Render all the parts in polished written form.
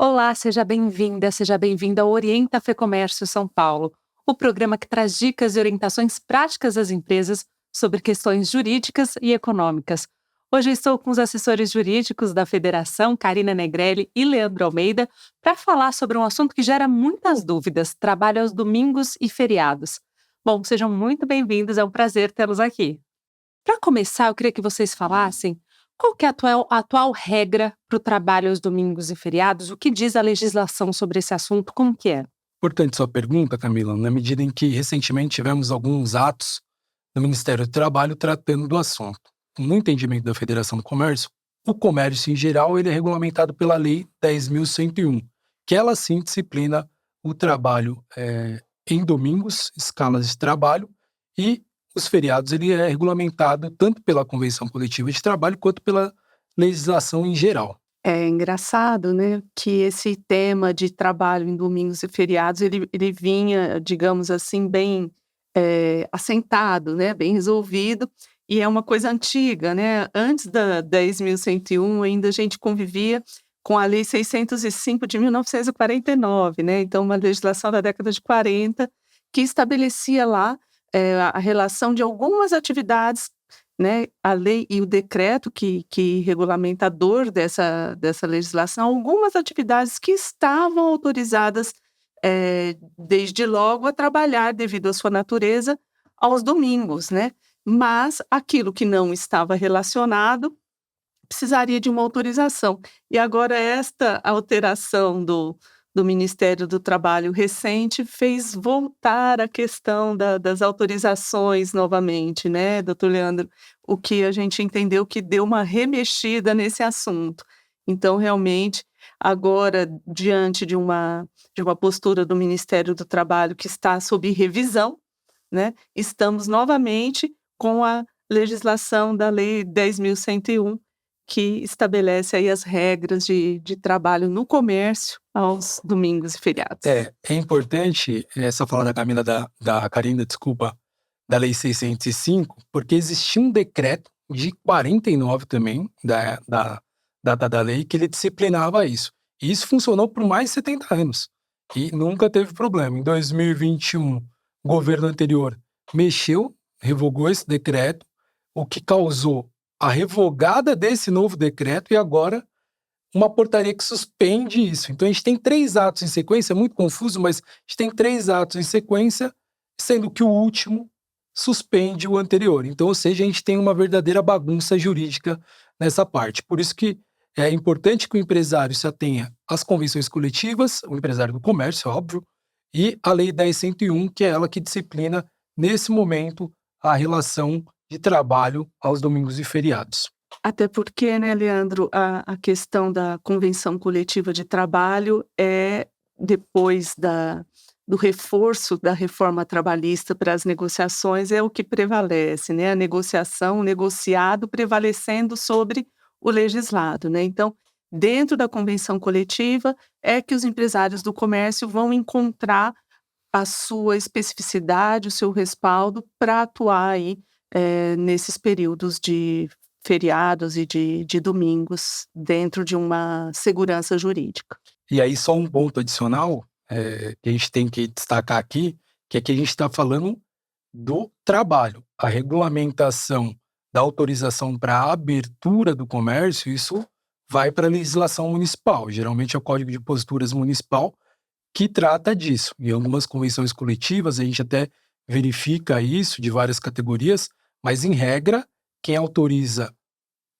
Olá, seja bem-vinda, seja bem-vindo ao Orienta Fecomércio São Paulo, o programa que traz dicas e orientações práticas às empresas sobre questões jurídicas e econômicas. Hoje eu estou com os assessores jurídicos da Federação, Karina Negrelli e Leandro Almeida, para falar sobre um assunto que gera muitas dúvidas: trabalho aos domingos e feriados. Bom, sejam muito bem-vindos, é um prazer tê-los aqui. Para começar, eu queria que vocês falassem qual que é a atual regra para o trabalho aos domingos e feriados, o que diz a legislação sobre esse assunto, como que é? Importante sua pergunta, Camila, na medida em que recentemente tivemos alguns atos do Ministério do Trabalho tratando do assunto. No entendimento da Federação do Comércio, o comércio em geral ele é regulamentado pela Lei 10.101, que ela sim disciplina o trabalho em domingos, escalas de trabalho, e os feriados ele é regulamentado tanto pela Convenção Coletiva de Trabalho quanto pela legislação em geral. É engraçado, né, que esse tema de trabalho em domingos e feriados, ele vinha, digamos assim, bem, assentado, né, bem resolvido, e é uma coisa antiga, né. Antes da 10.101 ainda a gente convivia com a Lei 605 de 1949, né, então uma legislação da década de 40 que estabelecia lá, a relação de algumas atividades, né, a lei e o decreto que regulamentador dessa legislação, algumas atividades que estavam autorizadas, desde logo a trabalhar devido à sua natureza aos domingos, né, mas aquilo que não estava relacionado precisaria de uma autorização. E agora esta alteração do Ministério do Trabalho recente fez voltar a questão das autorizações novamente, né, doutor Leandro, o que a gente entendeu que deu uma remexida nesse assunto. Então, realmente, agora, diante de uma postura do Ministério do Trabalho que está sob revisão, né, estamos novamente com a legislação da Lei 10.101, que estabelece aí as regras de trabalho no comércio aos domingos e feriados. É importante essa fala da Camila, da Karina, desculpa, da Lei 605, porque existia um decreto de 49 também, da lei, que ele disciplinava isso. E isso funcionou por mais de 70 anos. E nunca teve problema. Em 2021, o governo anterior mexeu, revogou esse decreto, o que causou a revogada desse novo decreto e agora uma portaria que suspende isso. Então a gente tem 3 atos em sequência, é muito confuso, mas a gente tem 3 atos em sequência, sendo que o último suspende o anterior. Então, ou seja, a gente tem uma verdadeira bagunça jurídica nessa parte. Por isso que é importante que o empresário se atenha às convenções coletivas, o empresário do comércio, óbvio, e a Lei 10.101, que é ela que disciplina, nesse momento, a relação de trabalho aos domingos e feriados. Até porque, né, Leandro, a questão da convenção coletiva de trabalho é depois do reforço da reforma trabalhista para as negociações, é o que prevalece, né, a negociação, o negociado prevalecendo sobre o legislado, né. Então, dentro da convenção coletiva é que os empresários do comércio vão encontrar a sua especificidade, o seu respaldo para atuar aí, nesses períodos de feriados e de domingos, dentro de uma segurança jurídica. E aí, só um ponto adicional que a gente tem que destacar aqui, que é que a gente está falando do trabalho. A regulamentação da autorização para a abertura do comércio, isso vai para a legislação municipal. Geralmente é o Código de Posturas Municipal que trata disso. Em algumas convenções coletivas, a gente até verifica isso de várias categorias, mas, em regra, quem autoriza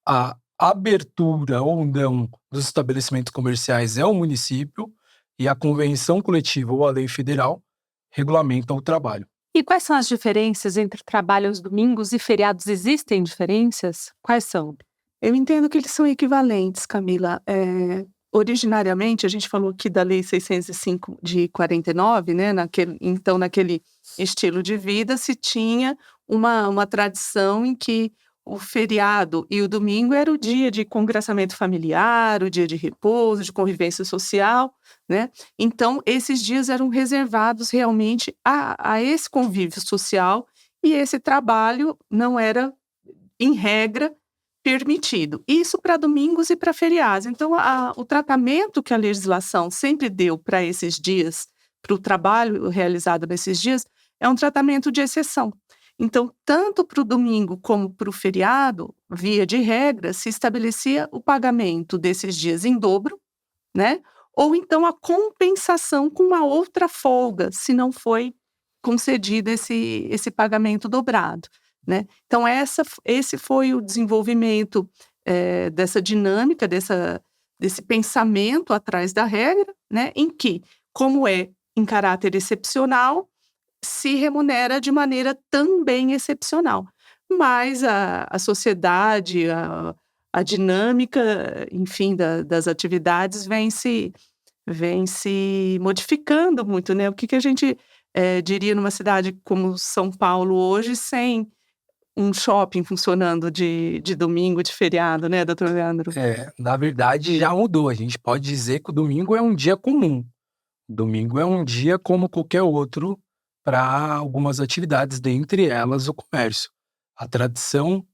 a abertura ou não dos estabelecimentos comerciais é o município e a convenção coletiva ou a lei federal regulamentam o trabalho. E quais são as diferenças entre trabalho aos domingos e feriados? Existem diferenças? Quais são? Eu entendo que eles são equivalentes, Camila. Originariamente, a gente falou aqui da Lei 605 de 49, né, naquele estilo de vida se tinha uma tradição em que o feriado e o domingo era o dia de congraçamento familiar, o dia de repouso, de convivência social, né. Então esses dias eram reservados realmente a esse convívio social, e esse trabalho não era, em regra, permitido. Isso para domingos e para feriados. Então, o tratamento que a legislação sempre deu para esses dias, para o trabalho realizado nesses dias, é um tratamento de exceção. Então, tanto para o domingo como para o feriado, via de regra, se estabelecia o pagamento desses dias em dobro, né? Ou então a compensação com uma outra folga, se não foi concedido esse pagamento dobrado, né. Então esse foi o desenvolvimento, dessa dinâmica, desse pensamento atrás da regra, né, em que, como é em caráter excepcional, se remunera de maneira também excepcional. Mas a sociedade, a dinâmica, enfim, das atividades vem se modificando muito, né. O que a gente, diria numa cidade como São Paulo hoje, sem um shopping funcionando de domingo, de feriado, né, doutor Leandro? Na verdade, já mudou. A gente pode dizer que o domingo é um dia comum. Domingo é um dia como qualquer outro para algumas atividades, dentre elas o comércio. A tradição,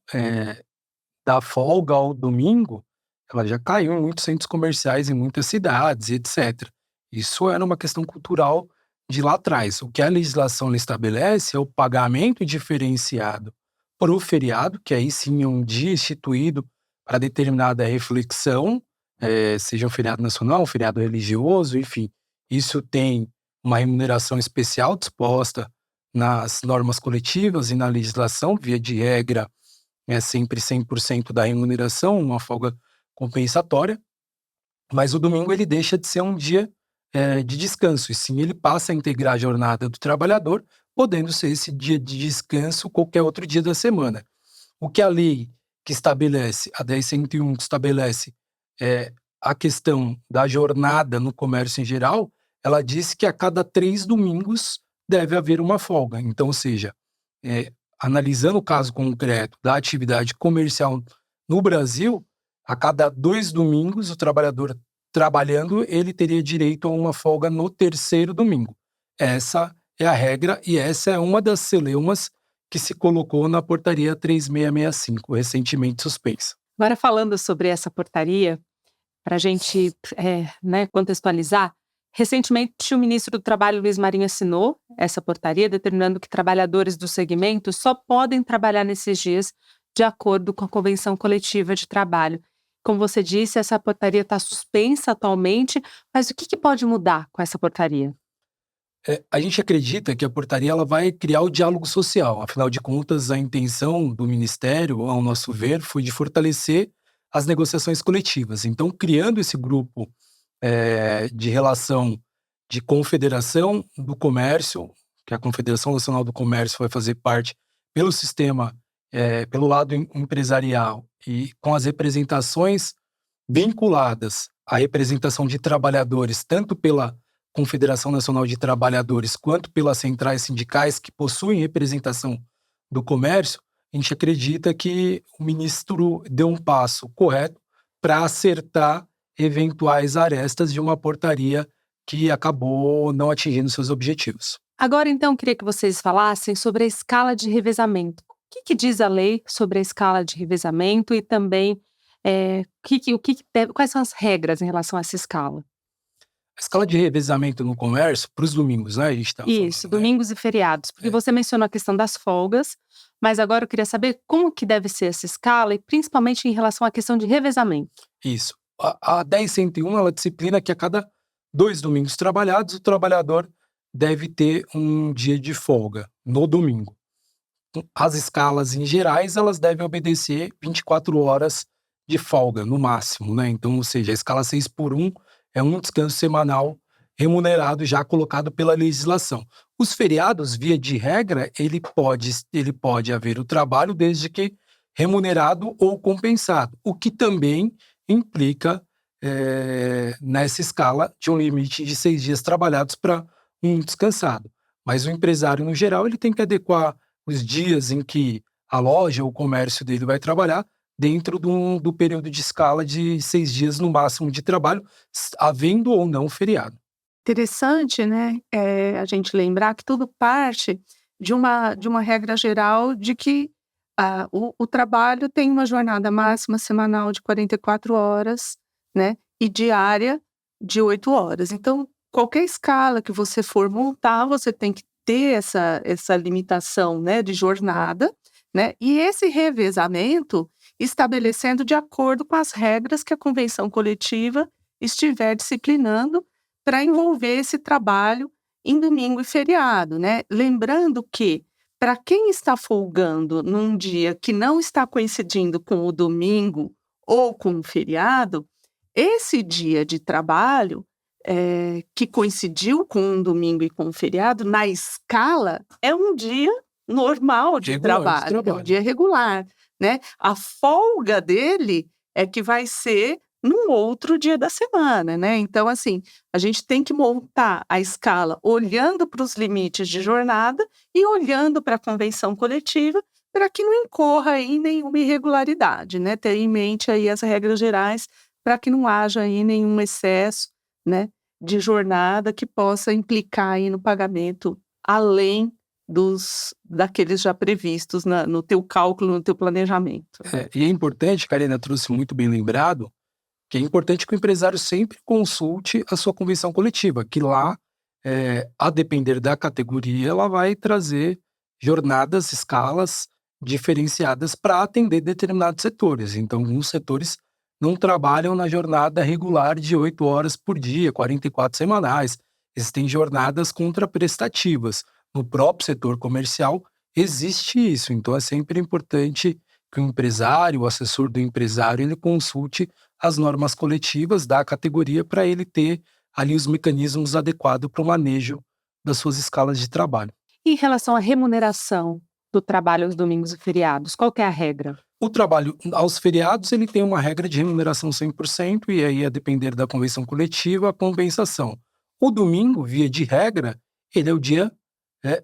da folga ao domingo, ela já caiu em muitos centros comerciais, em muitas cidades, etc. Isso era uma questão cultural de lá atrás. O que a legislação ela estabelece é o pagamento diferenciado para o feriado, que aí sim é um dia instituído para determinada reflexão, seja um feriado nacional, um feriado religioso, enfim. Isso tem uma remuneração especial disposta nas normas coletivas e na legislação, via de regra, é sempre 100% da remuneração, uma folga compensatória, mas o domingo ele deixa de ser um dia, de descanso, e sim ele passa a integrar a jornada do trabalhador, podendo ser esse dia de descanso qualquer outro dia da semana. O que a lei que estabelece, a 10.101 que estabelece, a questão da jornada no comércio em geral, ela diz que a cada 3 domingos deve haver uma folga. Então, ou seja, analisando o caso concreto da atividade comercial no Brasil, a cada 2 domingos, o trabalhador trabalhando, ele teria direito a uma folga no 3º domingo. Essa é a regra e essa é uma das celeumas que se colocou na portaria 3665, recentemente suspensa. Agora falando sobre essa portaria, para a gente, né, contextualizar, recentemente o ministro do Trabalho, Luiz Marinho, assinou essa portaria determinando que trabalhadores do segmento só podem trabalhar nesses dias de acordo com a Convenção Coletiva de Trabalho. Como você disse, essa portaria está suspensa atualmente, mas o que pode mudar com essa portaria? A gente acredita que a portaria ela vai criar o diálogo social. Afinal de contas, a intenção do Ministério, ao nosso ver, foi de fortalecer as negociações coletivas. Então, criando esse grupo de relação de confederação do comércio, que a Confederação Nacional do Comércio vai fazer parte pelo sistema, pelo lado empresarial e com as representações vinculadas à representação de trabalhadores, tanto pela Confederação Nacional de Trabalhadores quanto pelas centrais sindicais que possuem representação do comércio, a gente acredita que o ministro deu um passo correto para acertar eventuais arestas de uma portaria que acabou não atingindo seus objetivos. Agora, então, queria que vocês falassem sobre a escala de revezamento. O que diz a lei sobre a escala de revezamento e também quais são as regras em relação a essa escala? A escala de revezamento no comércio, para os domingos, né? A gente tá Isso, falando, né? domingos e feriados, porque você mencionou a questão das folgas, mas agora eu queria saber como que deve ser essa escala e principalmente em relação à questão de revezamento. Isso. A 10.101, ela disciplina que a cada 2 domingos trabalhados, o trabalhador deve ter um dia de folga no domingo. As escalas em gerais, elas devem obedecer 24 horas de folga, no máximo, né? Então, ou seja, a escala 6x1 é um descanso semanal remunerado já colocado pela legislação. Os feriados, via de regra, ele pode haver o trabalho desde que remunerado ou compensado, o que também implica nessa escala de um limite de 6 dias trabalhados para um descansado. Mas o empresário, no geral, ele tem que adequar os dias em que a loja ou o comércio dele vai trabalhar dentro do período de escala de 6 dias no máximo de trabalho, havendo ou não feriado. Interessante, né, a gente lembrar que tudo parte de uma regra geral de que O trabalho tem uma jornada máxima semanal de 44 horas, né? E diária de 8 horas. Então, qualquer escala que você for montar, você tem que ter essa limitação, né, de jornada, né? E esse revezamento estabelecendo de acordo com as regras que a convenção coletiva estiver disciplinando para envolver esse trabalho em domingo e feriado, né? Lembrando que, para quem está folgando num dia que não está coincidindo com o domingo ou com o feriado, esse dia de trabalho, que coincidiu com um domingo e com um feriado, na escala, é um dia normal de trabalho, é um dia regular, né? A folga dele é que vai ser num outro dia da semana, né? Então, assim, a gente tem que montar a escala olhando para os limites de jornada e olhando para a convenção coletiva para que não incorra aí nenhuma irregularidade, né? Ter em mente aí as regras gerais para que não haja aí nenhum excesso, né, de jornada que possa implicar aí no pagamento além daqueles já previstos no teu cálculo, no teu planejamento. E é importante, Karina trouxe muito bem lembrado, que é importante que o empresário sempre consulte a sua convenção coletiva, que lá, a depender da categoria, ela vai trazer jornadas, escalas diferenciadas para atender determinados setores. Então, alguns setores não trabalham na jornada regular de 8 horas por dia, 44 semanais. Existem jornadas contraprestativas. No próprio setor comercial existe isso. Então, é sempre importante que o empresário, o assessor do empresário, ele consulte as normas coletivas da categoria para ele ter ali os mecanismos adequados para o manejo das suas escalas de trabalho. E em relação à remuneração do trabalho aos domingos e feriados, qual que é a regra? O trabalho aos feriados, ele tem uma regra de remuneração 100%, e aí, a depender da convenção coletiva, a compensação. O domingo, via de regra, ele é o dia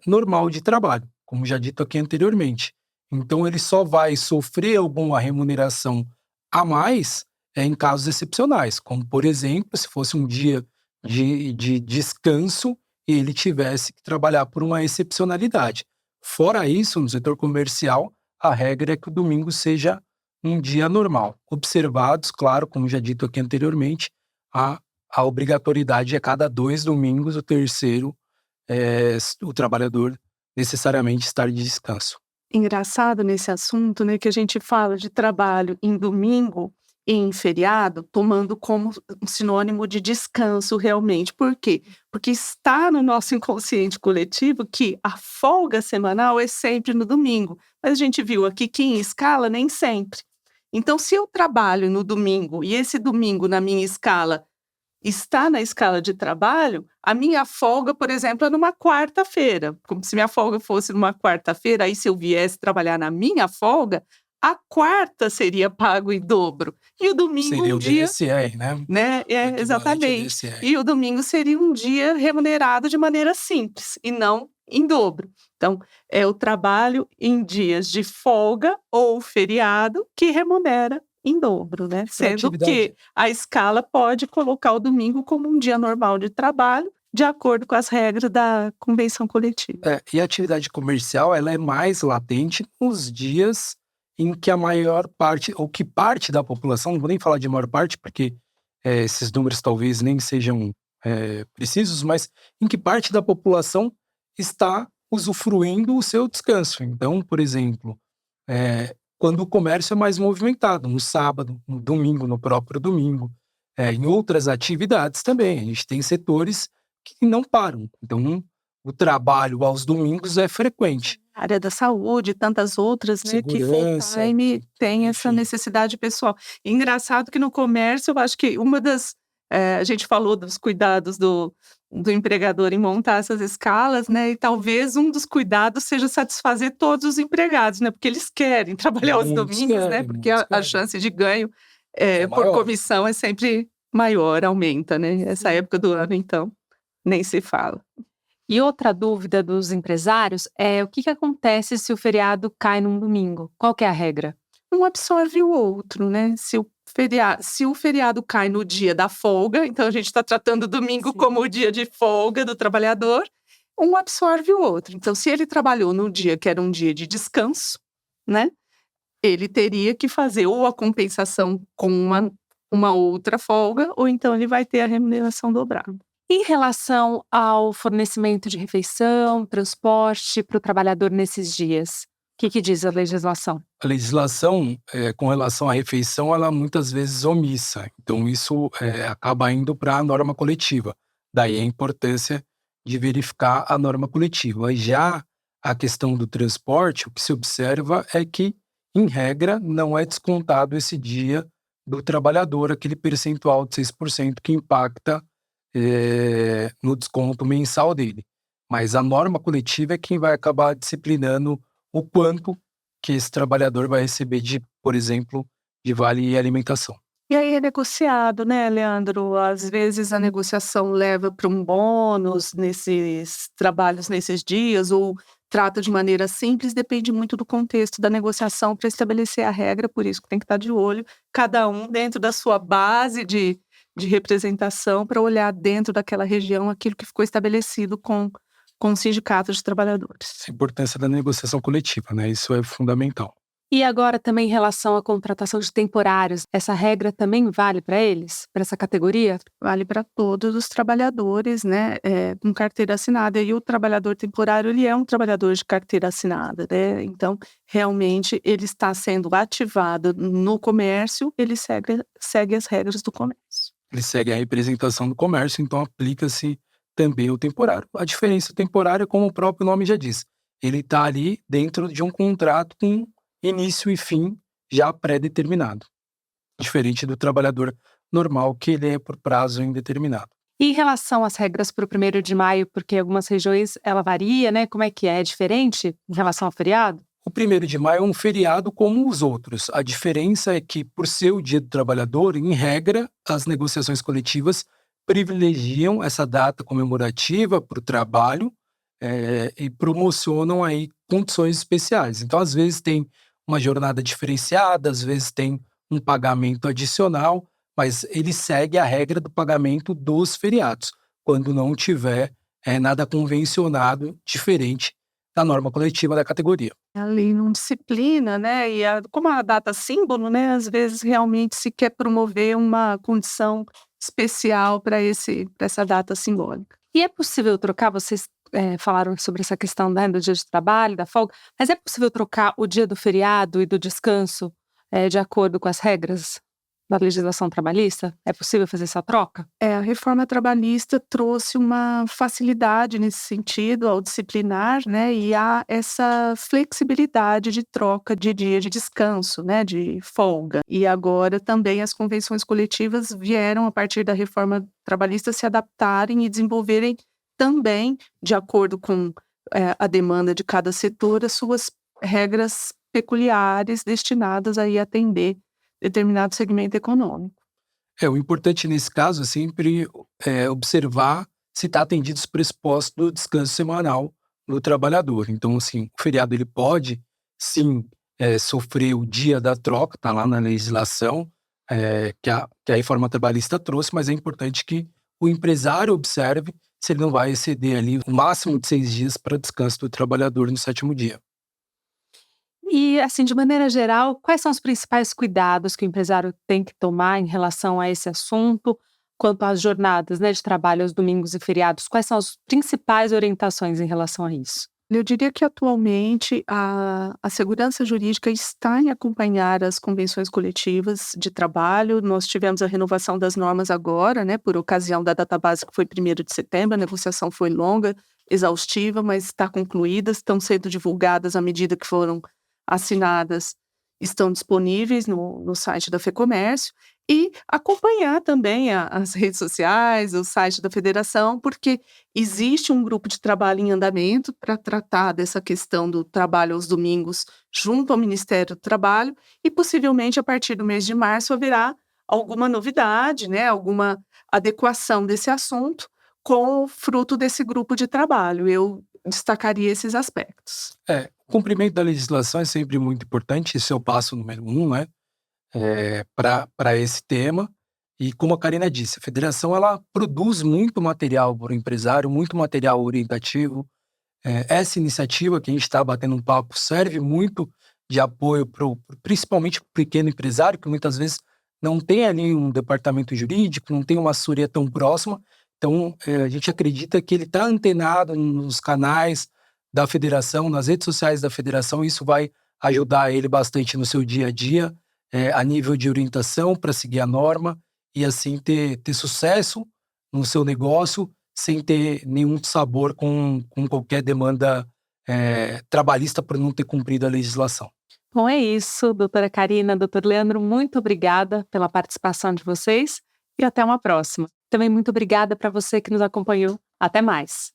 normal de trabalho, como já dito aqui anteriormente. Então, ele só vai sofrer alguma remuneração a mais em casos excepcionais, como, por exemplo, se fosse um dia de descanso e ele tivesse que trabalhar por uma excepcionalidade. Fora isso, no setor comercial, a regra é que o domingo seja um dia normal. Observados, claro, como já dito aqui anteriormente, a obrigatoriedade é cada 2 domingos, o terceiro o trabalhador necessariamente estar de descanso. Engraçado nesse assunto, né, que a gente fala de trabalho em domingo e em feriado, tomando como um sinônimo de descanso realmente. Por quê? Porque está no nosso inconsciente coletivo que a folga semanal é sempre no domingo. Mas a gente viu aqui que em escala nem sempre. Então, se eu trabalho no domingo e esse domingo na minha escala está na escala de trabalho, a minha folga, por exemplo, é numa quarta-feira. Como se minha folga fosse numa quarta-feira, aí se eu viesse trabalhar na minha folga, a quarta seria pago em dobro. E o domingo Seria um o dia, DSR, né? né? Exatamente. DSR. E o domingo seria um dia remunerado de maneira simples e não em dobro. Então, é o trabalho em dias de folga ou feriado que remunera em dobro, né? Sendo que a escala pode colocar o domingo como um dia normal de trabalho, de acordo com as regras da convenção coletiva. E a atividade comercial, ela é mais latente nos dias em que a maior parte, ou que parte da população, não vou nem falar de maior parte, porque esses números talvez nem sejam precisos, mas em que parte da população está usufruindo o seu descanso. Então, por exemplo, quando o comércio é mais movimentado, no sábado, no domingo, no próprio domingo, em outras atividades também. A gente tem setores que não param. Então, o trabalho aos domingos é frequente. A área da saúde, tantas outras, né, que full-time tem essa necessidade pessoal. E engraçado que no comércio, eu acho que uma das... a gente falou dos cuidados do empregador em montar essas escalas, né? E talvez um dos cuidados seja satisfazer todos os empregados, né? Porque eles querem trabalhar aos domingos, né? Porque a chance de ganho por comissão é sempre maior, aumenta, né? Essa época do ano, então, nem se fala. E outra dúvida dos empresários é o que acontece se o feriado cai num domingo? Qual que é a regra? Um absorve o outro, né? Se o feriado cai no dia da folga, então a gente está tratando o domingo como o dia de folga do trabalhador, um absorve o outro. Então, se ele trabalhou no dia que era um dia de descanso, né? ele teria que fazer ou a compensação com uma outra folga, ou então ele vai ter a remuneração dobrada. Em relação ao fornecimento de refeição, transporte para o trabalhador nesses dias, o que diz a legislação? A legislação, com relação à refeição, ela muitas vezes omissa. Então, isso acaba indo para a norma coletiva. Daí a importância de verificar a norma coletiva. Já a questão do transporte, o que se observa é que, em regra, não é descontado esse dia do trabalhador, aquele percentual de 6% que impacta no desconto mensal dele. Mas a norma coletiva é quem vai acabar disciplinando o quanto que esse trabalhador vai receber por exemplo, de vale alimentação. E aí é negociado, né, Leandro? Às vezes a negociação leva para um bônus nesses trabalhos nesses dias, ou trata de maneira simples, depende muito do contexto da negociação para estabelecer a regra, por isso que tem que estar de olho, cada um dentro da sua base de representação, para olhar dentro daquela região aquilo que ficou estabelecido com o sindicato de trabalhadores. A importância da negociação coletiva, né? Isso é fundamental. E agora também em relação à contratação de temporários, essa regra também vale para eles, para essa categoria? Vale para todos os trabalhadores, né, com carteira assinada. E o trabalhador temporário, ele é um trabalhador de carteira assinada, né? Então, realmente, ele está sendo ativado no comércio, ele segue as regras do comércio. Ele segue a representação do comércio, então aplica-se também o temporário. A diferença temporária, como o próprio nome já diz, ele está ali dentro de um contrato com início e fim já pré-determinado, diferente do trabalhador normal, que ele é por prazo indeterminado. E em relação às regras para o 1º de maio, porque algumas regiões ela varia, né? Como é que é? É diferente em relação ao feriado? O 1º de maio é um feriado como os outros. A diferença é que, por ser o Dia do Trabalhador, em regra, as negociações coletivas privilegiam essa data comemorativa para o trabalho e promocionam aí condições especiais. Então, às vezes tem uma jornada diferenciada, às vezes tem um pagamento adicional, mas ele segue a regra do pagamento dos feriados, quando não tiver nada convencionado diferente da norma coletiva da categoria. A lei não disciplina, né? E como a data símbolo, né? Às vezes realmente se quer promover uma condição especial para essa data simbólica. E é possível trocar, vocês falaram sobre essa questão, né, do dia de trabalho, da folga, mas é possível trocar o dia do feriado e do descanso de acordo com as regras da legislação trabalhista? É possível fazer essa troca? A reforma trabalhista trouxe uma facilidade nesse sentido ao disciplinar, né, e há essa flexibilidade de troca de dia de descanso, né, de folga. E agora também as convenções coletivas vieram, a partir da reforma trabalhista, se adaptarem e desenvolverem também, de acordo com a demanda de cada setor, as suas regras peculiares destinadas a atender determinado segmento econômico. O importante nesse caso é sempre observar se está atendido os pressupostos do descanso semanal do trabalhador. Então, assim, o feriado ele pode, sim, sofrer o dia da troca, está lá na legislação que a reforma trabalhista trouxe, mas é importante que o empresário observe se ele não vai exceder ali o máximo de 6 dias para descanso do trabalhador no 7º dia. E, assim, de maneira geral, quais são os principais cuidados que o empresário tem que tomar em relação a esse assunto, quanto às jornadas, né, de trabalho aos domingos e feriados? Quais são as principais orientações em relação a isso? Eu diria que atualmente a segurança jurídica está em acompanhar as convenções coletivas de trabalho. Nós tivemos a renovação das normas agora, né, por ocasião da database que foi 1º de setembro, a negociação foi longa, exaustiva, mas está concluída, estão sendo divulgadas à medida que foram assinadas, estão disponíveis no site da FEComércio, e acompanhar também as redes sociais, o site da federação, porque existe um grupo de trabalho em andamento para tratar dessa questão do trabalho aos domingos junto ao Ministério do Trabalho, e possivelmente a partir do mês de março haverá alguma novidade, né, alguma adequação desse assunto com o fruto desse grupo de trabalho. Eu destacaria esses aspectos. O cumprimento da legislação é sempre muito importante, esse é o passo número 1, né? Para esse tema. E como a Karina disse, a federação ela produz muito material para o empresário, muito material orientativo. Essa iniciativa que a gente está batendo um papo serve muito de apoio principalmente para o pequeno empresário, que muitas vezes não tem ali um departamento jurídico, não tem uma assessoria tão próxima. Então, a gente acredita que ele está antenado nos canais da federação, nas redes sociais da federação, e isso vai ajudar ele bastante no seu dia a dia, a nível de orientação para seguir a norma e assim ter sucesso no seu negócio sem ter nenhum sabor com qualquer demanda trabalhista por não ter cumprido a legislação. Bom, é isso, doutora Karina, doutor Leandro, muito obrigada pela participação de vocês e até uma próxima. Também muito obrigada para você que nos acompanhou. Até mais.